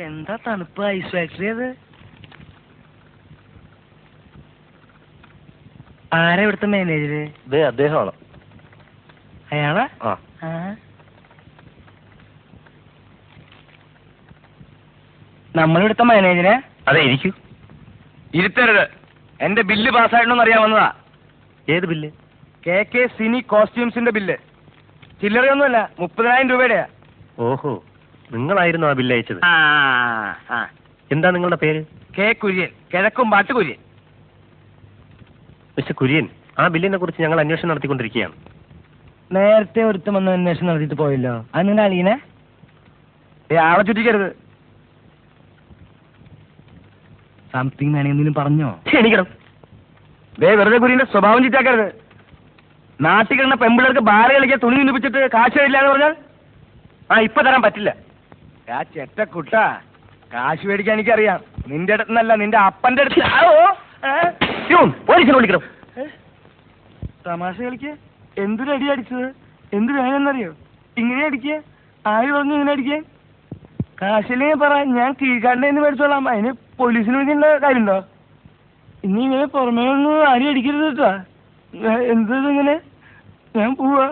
എന്താ തണുപ്പ് ice factory അത്? ആരാ ഇവിടുത്തെ മാനേജര്? അദ്ദേഹമാണ്. അയാളാ? നമ്മളിവിടുത്തെ മാനേജരെ? അതെ, ഇരിക്കൂ. ഇരുത്തരുത്. എന്റെ ബില്ല് പാസ്സായിട്ടൊന്നും അറിയാൻ വന്നതാ. ഏത് ബില്ല്? KK സിനി കോസ്റ്റ്യൂംസിന്റെ ബില്ല്. ചില്ലറയൊന്നുമല്ല, 30,000 രൂപയുടെയാ. ഓഹോ, നിങ്ങളായിരുന്നു ആ ബില്ല് അയച്ചത്? എന്താ നിങ്ങളുടെ പേര്? K കുര്യൻ, കിഴക്കുംപാട്ട് കുര്യൻ. മിസ്റ്റർ കുര്യൻ, ആ ബില്ലിനെ കുറിച്ച് ഞങ്ങൾ അന്വേഷണം നടത്തിക്കൊണ്ടിരിക്കുകയാണ്. നേരത്തെ ഒരുത്തം വന്ന് അന്വേഷണം നടത്തിയിട്ട് പോയല്ലോ, അത് നിങ്ങളുടെ അളിയനെ? ആളെ ചുറ്റിക്കരുത്. സംതിങ് വേണമെങ്കിലും പറഞ്ഞോ? ക്ഷണിക്കണം. വെറുതെ കുര്യന്റെ സ്വഭാവം ചീറ്റാക്കരുത്. നാട്ടിൽ കിടന്ന പെമ്പിള്ളേർക്ക് ബാല കളിക്കാൻ തുണി നിന്നിപ്പിച്ചിട്ട് കാശ് തരില്ല എന്ന് പറഞ്ഞാൽ ഇപ്പൊ തരാൻ പറ്റില്ല. ചെറ്റക്കുട്ട, കാശ് മേടിക്കാൻ എനിക്കറിയാം. നിന്റെ അടുത്തുനിന്നല്ല, നിന്റെ അപ്പന്റെ അടുത്ത്. പോലീസിനെ വിളിക്കണം. തമാശ കളിക്ക്. എന്തൊരു അടി അടിച്ചത്? എന്ത് വേണമെന്നറിയോ? ഇങ്ങനെ അടിക്കുക? ആര് പറഞ്ഞു ഇങ്ങനെ അടിക്കാൻ? കാശില്ലേ പറ, ഞാൻ കീഴ്ക്കാടിനെ മേടിച്ചോളാം. അതിന് പോലീസിന് വിളിക്കേണ്ട കാര്യമുണ്ടോ? ഇനി ഇങ്ങനെ പുറമേ ഒന്നും ആരും അടിക്കരുത് കേട്ടാ. എന്തത് ഇങ്ങനെ? ഞാൻ പോവാ.